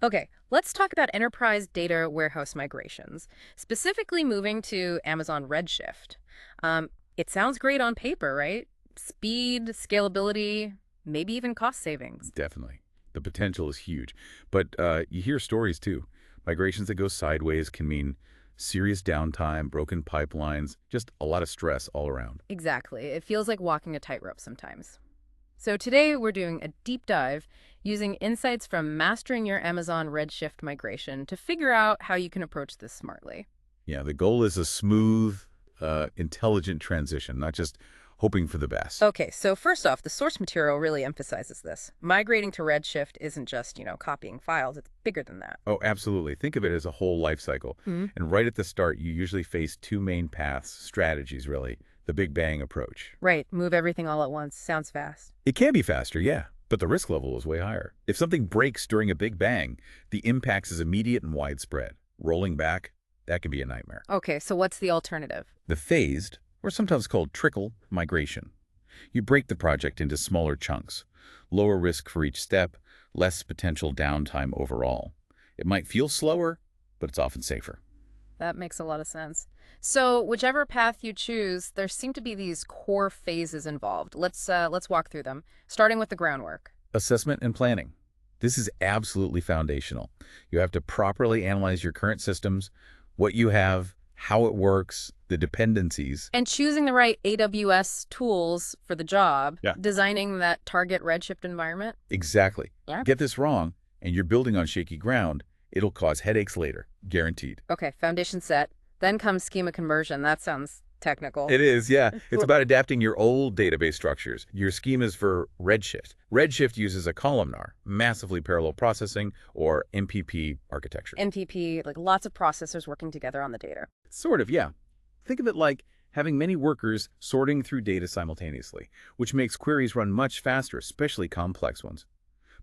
Okay, let's talk about enterprise data warehouse migrations, specifically moving to Amazon Redshift. It sounds great on paper, right? Speed, scalability, maybe even cost savings. Definitely. The potential is huge. But you hear stories too. Migrations that go sideways can mean serious downtime, broken pipelines, just a lot of stress all around. Exactly. It feels like walking a tightrope sometimes. So today we're doing a deep dive using insights from mastering your Amazon Redshift migration to figure out how you can approach this smartly. Yeah, the goal is a smooth, intelligent transition, not just hoping for the best. Okay, so first off, the source material really emphasizes this. Migrating to Redshift isn't just, copying files, it's bigger than that. Oh, absolutely. Think of it as a whole life cycle. Mhm. And right at the start, you usually face two main paths, strategies really, the Big Bang approach. Right, move everything all at once. Sounds fast. It can be faster, yeah, but the risk level is way higher. If something breaks during a Big Bang, the impact is immediate and widespread. Rolling back, that can be a nightmare. Okay, so what's the alternative? The phased, or sometimes called trickle, migration. You break the project into smaller chunks, lower risk for each step, less potential downtime overall. It might feel slower, but it's often safer. That makes a lot of sense. So, whichever path you choose, there seem to be these core phases involved. Let's walk through them, starting with the groundwork. Assessment and planning. This is absolutely foundational. You have to properly analyze your current systems, what you have, how it works, the dependencies. And choosing the right AWS tools for the job, Yeah. designing that target Redshift environment. Exactly. Yeah. Get this wrong, and you're building on shaky ground, it'll cause headaches later, guaranteed. Okay, foundation set. Then comes schema conversion. That sounds technical. It is, yeah. It's about adapting your old database structures, your schemas for Redshift. Redshift uses a columnar, massively parallel processing, or MPP architecture. MPP, like lots of processors working together on the data. Sort of, yeah. Think of it like having many workers sorting through data simultaneously, which makes queries run much faster, especially complex ones.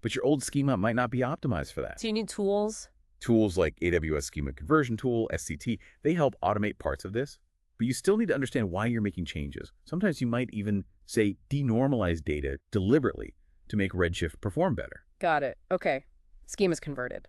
But your old schema might not be optimized for that. So you need tools. Tools like AWS Schema Conversion Tool, SCT, they help automate parts of this, but you still need to understand why you're making changes. Sometimes you might even, say, denormalize data deliberately to make Redshift perform better. Got it. Okay. Schema's converted.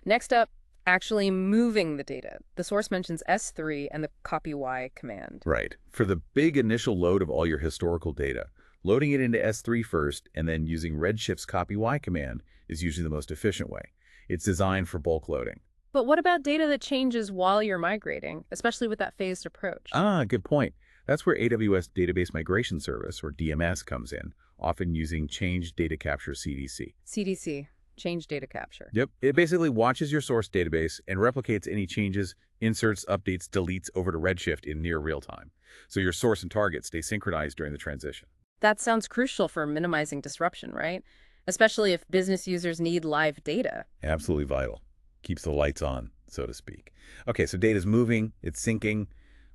Next up, actually moving the data. The source mentions S3 and the copy Y command. Right. For the big initial load of all your historical data, loading it into S3 first and then using Redshift's copy Y command is usually the most efficient way. It's designed for bulk loading. But what about data that changes while you're migrating, especially with that phased approach? Ah, good point. That's where AWS Database Migration Service, or DMS, comes in, often using Change Data Capture CDC. CDC, change data capture. Yep. It basically watches your source database and replicates any changes, inserts, updates, deletes over to Redshift in near real time. So your source and target stay synchronized during the transition. That sounds crucial for minimizing disruption, right? Especially if business users need live data. Absolutely vital. Keeps the lights on, so to speak. Okay, so data's moving, it's syncing.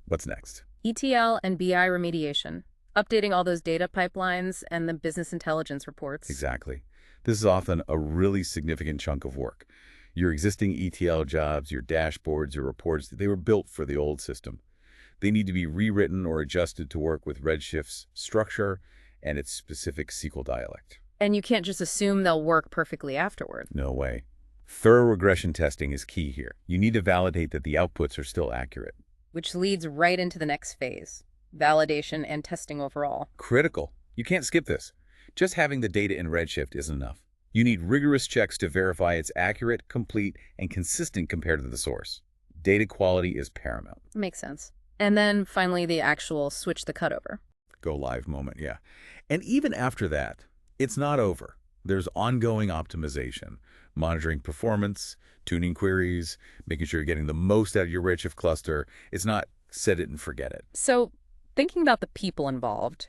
What's next? ETL and BI remediation, updating all those data pipelines and the business intelligence reports. Exactly. This is often a really significant chunk of work. Your existing ETL jobs, your dashboards, your reports, they were built for the old system. They need to be rewritten or adjusted to work with Redshift's structure and its specific SQL dialect. And you can't just assume they'll work perfectly afterward. No way. Thorough regression testing is key here. You need to validate that the outputs are still accurate. Which leads right into the next phase, validation and testing overall. Critical. You can't skip this. Just having the data in Redshift isn't enough. You need rigorous checks to verify it's accurate, complete, and consistent compared to the source. Data quality is paramount. Makes sense. And then finally, the actual switch the cutover. Go live moment, yeah. And even after that, it's not over. There's ongoing optimization, monitoring performance, tuning queries, making sure you're getting the most out of your Redshift cluster. It's not set it and forget it. So thinking about the people involved,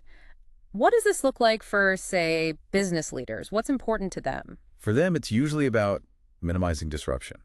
what does this look like for, say, business leaders? What's important to them? For them, it's usually about minimizing disruption.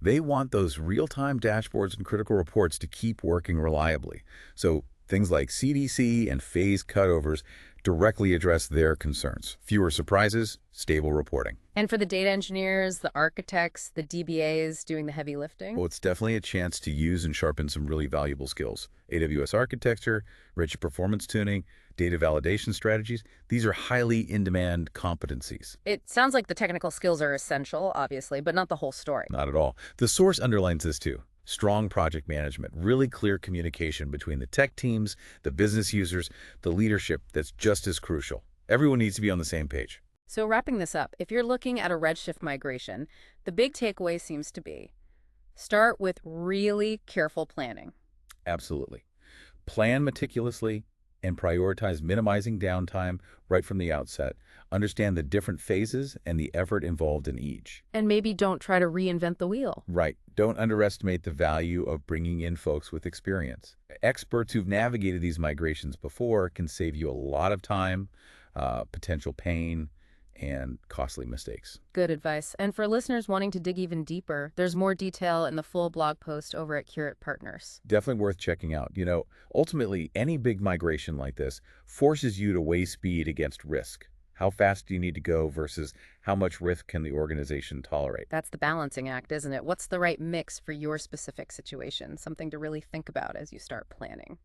They want those real-time dashboards and critical reports to keep working reliably. So Things like CDC and phase cutovers directly address their concerns. Fewer surprises, stable reporting. And for the data engineers, the architects, the DBAs doing the heavy lifting? Well, it's definitely a chance to use and sharpen some really valuable skills. AWS architecture, Redshift performance tuning, data validation strategies, these are highly in-demand competencies. It sounds like the technical skills are essential, obviously, but not the whole story. Not at all. The source underlines this too. Strong project management, really clear communication between the tech teams, the business users, the leadership that's just as crucial. Everyone needs to be on the same page. So wrapping this up, if you're looking at a Redshift migration, the big takeaway seems to be start with really careful planning. Absolutely. Plan meticulously and prioritize minimizing downtime right from the outset. Understand the different phases and the effort involved in each. And maybe don't try to reinvent the wheel. Right. Don't underestimate the value of bringing in folks with experience. Experts who've navigated these migrations before can save you a lot of time, potential pain, and costly mistakes. Good advice. And for listeners wanting to dig even deeper, there's more detail in the full blog post over at Curate Partners. Definitely worth checking out. Ultimately, any big migration like this forces you to weigh speed against risk. How fast do you need to go versus how much risk can the organization tolerate? That's the balancing act, isn't it? What's the right mix for your specific situation? Something to really think about as you start planning.